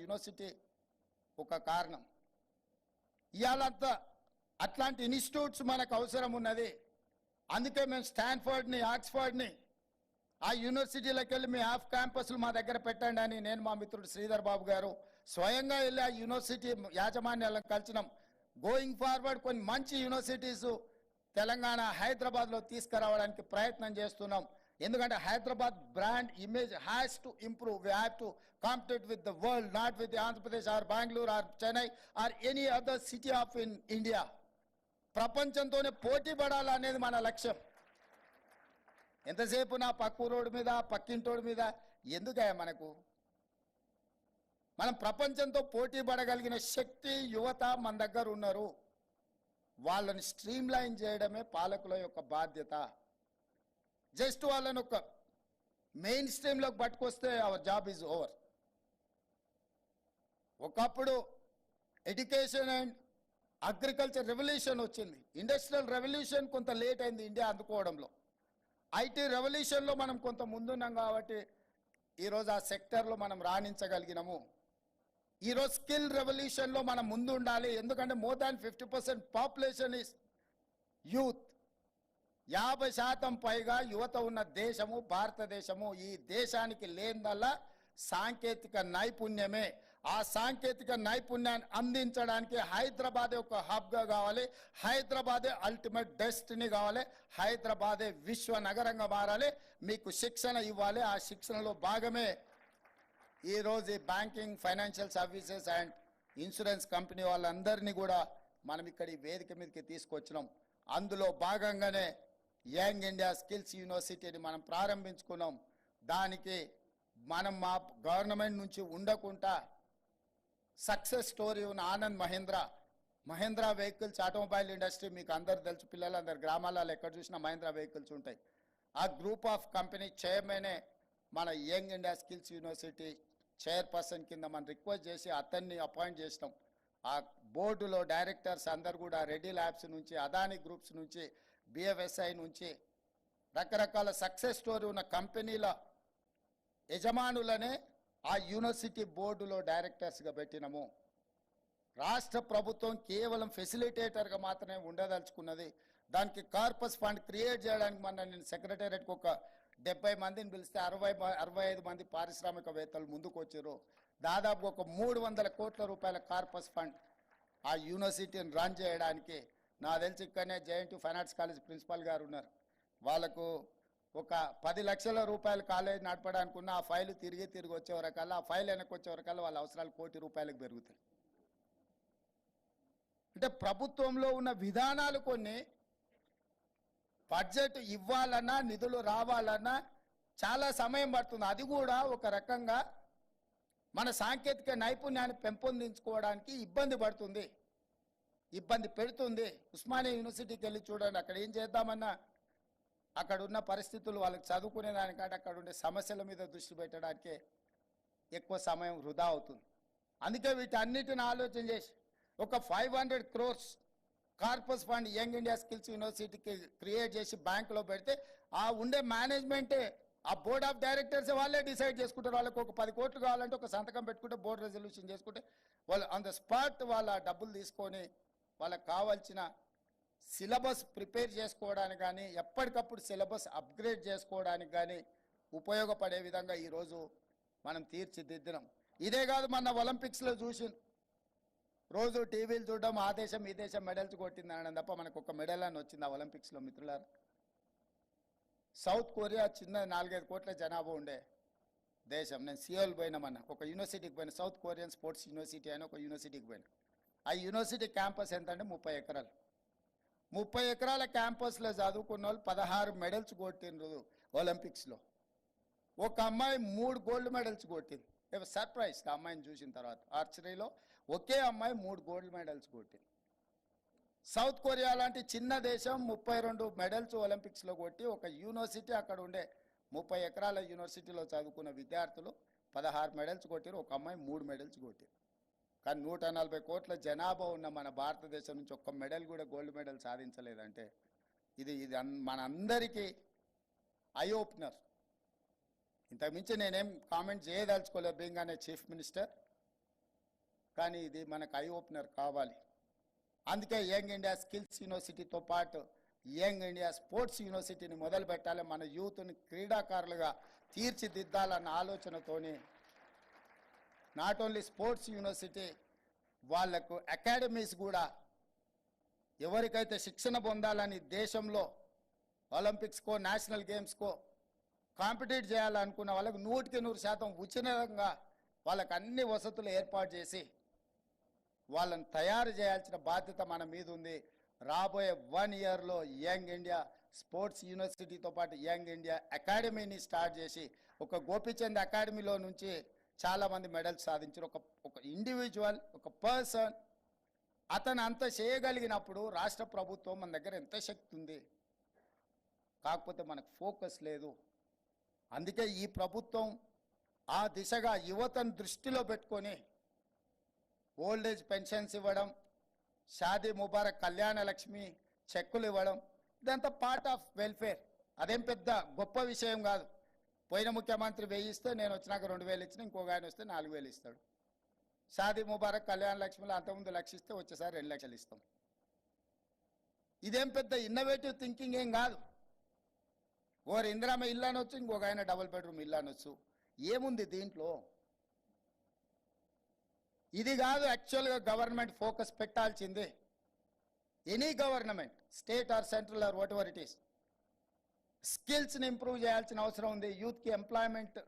University ఒక కారణం. ఇవాళంతా అట్లాంటి ఇన్స్టిట్యూట్స్ మనకు అవసరం ఉన్నది. అందుకే మేము స్టాన్ఫర్డ్ని, ఆక్స్ఫర్డ్ని, ఆ యూనివర్సిటీలకు వెళ్ళి మీ హాఫ్ క్యాంపస్లు మా దగ్గర పెట్టండి అని నేను, మా మిత్రుడు శ్రీధర్ బాబు గారు స్వయంగా వెళ్ళి ఆ యూనివర్సిటీ యాజమాన్యాలను కలిసినాం. గోయింగ్ ఫార్వర్డ్ కొన్ని మంచి యూనివర్సిటీస్ తెలంగాణ, హైదరాబాద్లో తీసుకురావడానికి ప్రయత్నం చేస్తున్నాం. ఎందుకంటే Hyderabad brand image has to improve. We have to compete with the world, not with Andhra Pradesh or Bengaluru or Chennai or any other city of in India. ప్రపంచంతోనే పోటీ పడాలనేది మన లక్ష్యం. ఎంతసేపు నా పక్కూరోడి మీద, పక్కింటోడి మీద ఎందుకయ్యా మనకు? మనం ప్రపంచంతో పోటీ పడగలిగిన శక్తి, యువత మన దగ్గర ఉన్నారు. వాళ్ళని స్ట్రీమ్ లైన్ చేయడమే పాలకుల యొక్క బాధ్యత. జస్ట్ వాళ్ళని ఒక మెయిన్ స్ట్రీమ్లోకి పట్టుకొస్తే అవర్ జాబ్ ఈజ్ ఓవర్. ఒకప్పుడు ఎడ్యుకేషన్ అండ్ అగ్రికల్చర్ రెవల్యూషన్ వచ్చింది. ఇండస్ట్రియల్ రెవల్యూషన్ కొంత లేట్ అయింది ఇండియా అందుకోవడంలో. ఐటీ రెవల్యూషన్లో మనం కొంత ముందున్నాం కాబట్టి ఈరోజు ఆ సెక్టర్లో మనం రాణించగలిగినాము. ఈరోజు స్కిల్ రెవల్యూషన్లో మనం ముందు ఉండాలి. ఎందుకంటే more than 50% population is youth. 50% పైగా యువత ఉన్న దేశము భారతదేశము. ఈ దేశానికి లేనిదల్లా సాంకేతిక నైపుణ్యమే. ఆ సాంకేతిక నైపుణ్యాన్ని అందించడానికి హైదరాబాదే ఒక హబ్గా కావాలి. హైదరాబాదే అల్టిమేట్ డెస్టినీ కావాలి. హైదరాబాదే విశ్వ నగరంగా మారాలి. మీకు శిక్షణ ఇవ్వాలి. ఆ శిక్షణలో భాగమే ఈరోజు ఈ banking, financial services and insurance company వాళ్ళందరినీ కూడా మనం ఇక్కడ ఈ వేదిక మీదకి తీసుకొచ్చినాం. అందులో భాగంగానే యంగ్ ఇండియా స్కిల్స్ యూనివర్సిటీని మనం ప్రారంభించుకున్నాం. దానికి మనం మా గవర్నమెంట్ నుంచి ఉండకుండా సక్సెస్ స్టోరీ ఉన్న Anand Mahindra vehicles automobile industry మీకు అందరు తెలుసు. పిల్లలందరు గ్రామాలలో ఎక్కడ చూసినా మహేంద్ర వెహికల్స్ ఉంటాయి. ఆ గ్రూప్ ఆఫ్ కంపెనీ చైర్మనే మన young India skills university chairperson కింద మనం రిక్వెస్ట్ చేసి అతన్ని అపాయింట్ చేసినాం. ఆ బోర్డులో డైరెక్టర్స్ అందరు కూడా రెడ్డి ల్యాబ్స్ నుంచి, అదానీ గ్రూప్స్ నుంచి, బిఎఫ్ఎస్ఐ నుంచి రకరకాల సక్సెస్ స్టోరీ ఉన్న కంపెనీల యజమానులనే ఆ యూనివర్సిటీ బోర్డులో డైరెక్టర్స్గా పెట్టినాము. రాష్ట్ర ప్రభుత్వం కేవలం ఫెసిలిటేటర్గా మాత్రమే ఉండదలుచుకున్నది. దానికి కార్పస్ ఫండ్ క్రియేట్ చేయడానికి నేను సెక్రటేరియట్కి ఒక 70 మందిని పిలిస్తే 65 మంది పారిశ్రామికవేత్తలు ముందుకు వచ్చారు. దాదాపు ఒక 300 కోట్ల రూపాయల కార్పస్ ఫండ్ ఆ యూనివర్సిటీని రన్ చేయడానికి. నాకు తెలిసి ఇక్కడనే JNTU fine arts college principal గారు ఉన్నారు. వాళ్ళకు ఒక 10 లక్షల రూపాయల కాలేజ్ నడపడానికి ఉన్న ఆ ఫైల్ తిరిగి వచ్చే వరకల్లా, ఆ ఫైల్ వెనక్కి వచ్చే వరకల్లా వాళ్ళ అవసరాలు ₹1 కోటి పెరుగుతాయి. అంటే ప్రభుత్వంలో ఉన్న విధానాలు కొన్ని బడ్జెట్ ఇవ్వాలన్నా, నిధులు రావాలన్నా చాలా సమయం పడుతుంది. అది కూడా ఒక రకంగా మన సాంకేతిక నైపుణ్యాన్ని పెంపొందించుకోవడానికి ఇబ్బంది పెడుతుంది. ఉస్మానియా యూనివర్సిటీకి వెళ్ళి చూడండి, అక్కడ ఏం చేద్దామన్నా అక్కడ ఉన్న పరిస్థితులు వాళ్ళకి చదువుకునే దానికంటే అక్కడ ఉండే సమస్యల మీద దృష్టి పెట్టడానికే ఎక్కువ సమయం వృధా అవుతుంది. అందుకే వీటన్నిటిని ఆలోచన చేసి ఒక 500 crores corpus fund young India skills యూనివర్సిటీకి క్రియేట్ చేసి బ్యాంకులో పెడితే ఆ ఉండే మేనేజ్మెంటే, ఆ బోర్డ్ ఆఫ్ డైరెక్టర్స్ వాళ్ళే డిసైడ్ చేసుకుంటారు. వాళ్ళకి ఒక 10 కోట్లు కావాలంటే ఒక సంతకం పెట్టుకుంటే, బోర్డు రెజల్యూషన్ చేసుకుంటే వాళ్ళు ఆన్ ద స్పాట్ వాళ్ళ డబ్బులు తీసుకొని వాళ్ళకి కావాల్సిన సిలబస్ ప్రిపేర్ చేసుకోవడానికి కానీ, ఎప్పటికప్పుడు సిలబస్ అప్గ్రేడ్ చేసుకోవడానికి కానీ ఉపయోగపడే విధంగా ఈరోజు మనం తీర్చిదిద్దినాం. ఇదే కాదు, మన ఒలింపిక్స్లో చూసి రోజు టీవీలు చూడడం, ఆ దేశం ఈ దేశం మెడల్స్ కొట్టింది అనడం తప్ప మనకు ఒక మెడల్ అని వచ్చింది ఆ ఒలింపిక్స్లో. మిత్రులారా, సౌత్ కొరియా చిన్న 4-5 కోట్ల జనాభా ఉండే దేశం. నేను సియోల్ పోయినామన్నా, ఒక యూనివర్సిటీకి పోయినా, సౌత్ కొరియన్ స్పోర్ట్స్ యూనివర్సిటీ అని ఒక యూనివర్సిటీకి పోయినా. ఆ యూనివర్సిటీ క్యాంపస్ ఎంత అంటే 30 ఎకరాలు. 30 ఎకరాల క్యాంపస్లో చదువుకున్న వాళ్ళు 16 మెడల్స్ కొట్టిండ్రు ఒలింపిక్స్లో. ఒక అమ్మాయి 3 గోల్డ్ మెడల్స్ కొట్టింది. సర్ప్రైజ్ ఆ అమ్మాయిని చూసిన తర్వాత. ఆర్చరీలో ఒకే అమ్మాయి 3 గోల్డ్ మెడల్స్ కొట్టింది. సౌత్ కొరియా లాంటి చిన్న దేశం 32 మెడల్స్ ఒలింపిక్స్లో కొట్టి, ఒక యూనివర్సిటీ అక్కడ ఉండే 30 ఎకరాల యూనివర్సిటీలో చదువుకున్న విద్యార్థులు 16 మెడల్స్ కొట్టారు. ఒక అమ్మాయి 3 మెడల్స్ కొట్టారు. కానీ 140 కోట్ల జనాభా ఉన్న మన భారతదేశం నుంచి ఒక్క మెడల్ కూడా గోల్డ్ మెడల్ సాధించలేదంటే ఇది మన అందరికీ ఐ ఓపెనర్. ఇంతకుమించి నేనేం కామెంట్ చేయదలుచుకోలేదు బీయింగ్ అనే చీఫ్ మినిస్టర్. కానీ ఇది మనకు ఐ ఓపెనర్ కావాలి. అందుకే యంగ్ ఇండియా స్కిల్స్ యూనివర్సిటీతో పాటు యంగ్ ఇండియా స్పోర్ట్స్ యూనివర్సిటీని మొదలు పెట్టాలి. మన యూత్ని క్రీడాకారులుగా తీర్చిదిద్దాలన్న ఆలోచనతోని నాట్ ఓన్లీ స్పోర్ట్స్ యూనివర్సిటీ, వాళ్లకు అకాడమీస్ కూడా ఎవరికైతే శిక్షణ పొందాలని దేశంలో ఒలింపిక్స్కో నేషనల్ గేమ్స్కో కాంపిటీట్ చేయాలనుకున్న వాళ్ళకు 100% ఉచితంగా వాళ్ళకు అన్ని వసతులు ఏర్పాటు చేసి వాళ్ళని తయారు చేయాల్సిన బాధ్యత మన మీద ఉంది. రాబోయే 1 ఇయర్లో యంగ్ ఇండియా స్పోర్ట్స్ యూనివర్సిటీతో పాటు యంగ్ ఇండియా అకాడమీని స్టార్ట్ చేసి ఒక గోపీచంద్ అకాడమీలో నుంచి చాలామంది మెడల్స్ సాధించారు. ఒక ఇండివిజువల్, ఒక పర్సన్ అతను అంత చేయగలిగినప్పుడు రాష్ట్ర ప్రభుత్వం మన దగ్గర ఎంత శక్తి ఉంది, కాకపోతే మనకు ఫోకస్ లేదు. అందుకే ఈ ప్రభుత్వం ఆ దిశగా యువతను దృష్టిలో పెట్టుకొని ఓల్డేజ్ పెన్షన్స్ ఇవ్వడం, షాదీ ముబారక్, కళ్యాణ లక్ష్మి చెక్కులు ఇవ్వడం, ఇదంతా పార్ట్ ఆఫ్ వెల్ఫేర్. అదేం పెద్ద గొప్ప విషయం కాదు. పోయిన ముఖ్యమంత్రి 1000 ఇస్తే నేను వచ్చినాక 2000 ఇచ్చిన, ఇంకొక ఆయన వస్తే 4000 ఇస్తాడు. షాదీ ముబారక్, కళ్యాణ లక్ష్మిలో అంతకుముందు 1,00,000 ఇస్తే వచ్చేసారి 2 లక్షలు ఇస్తాం. ఇదేం పెద్ద ఇన్నోవేటివ్ థింకింగ్ ఏం కాదు. ఓరు ఇందిరామ ఇల్లు అనొచ్చు, ఇంకొక ఆయన డబుల్ బెడ్రూమ్ ఇల్లు అనొచ్చు. ఏముంది దీంట్లో? ఇది కాదు యాక్చువల్గా గవర్నమెంట్ ఫోకస్ పెట్టాల్సిందే. Any government, state or central or whatever it is, స్కిల్స్ని ఇంప్రూవ్ చేయాల్సిన అవసరం ఉంది. యూత్కి ఎంప్లాయ్మెంట్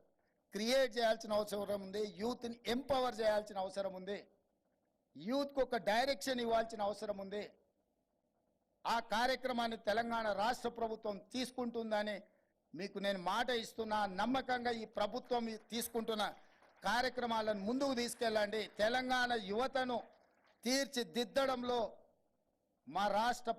క్రియేట్ చేయాల్సిన అవసరం ఉంది. యూత్ని ఎంపవర్ చేయాల్సిన అవసరం ఉంది. యూత్కి ఒక డైరెక్షన్ ఇవ్వాల్సిన అవసరం ఉంది. ఆ కార్యక్రమాన్ని తెలంగాణ రాష్ట్ర ప్రభుత్వం తీసుకుంటుందని మీకు నేను మాట ఇస్తున్నా. నమ్మకంగా ఈ ప్రభుత్వం తీసుకుంటున్న కార్యక్రమాలను ముందుకు తీసుకెళ్ళండి. తెలంగాణ యువతను తీర్చిదిద్దడంలో మా రాష్ట్ర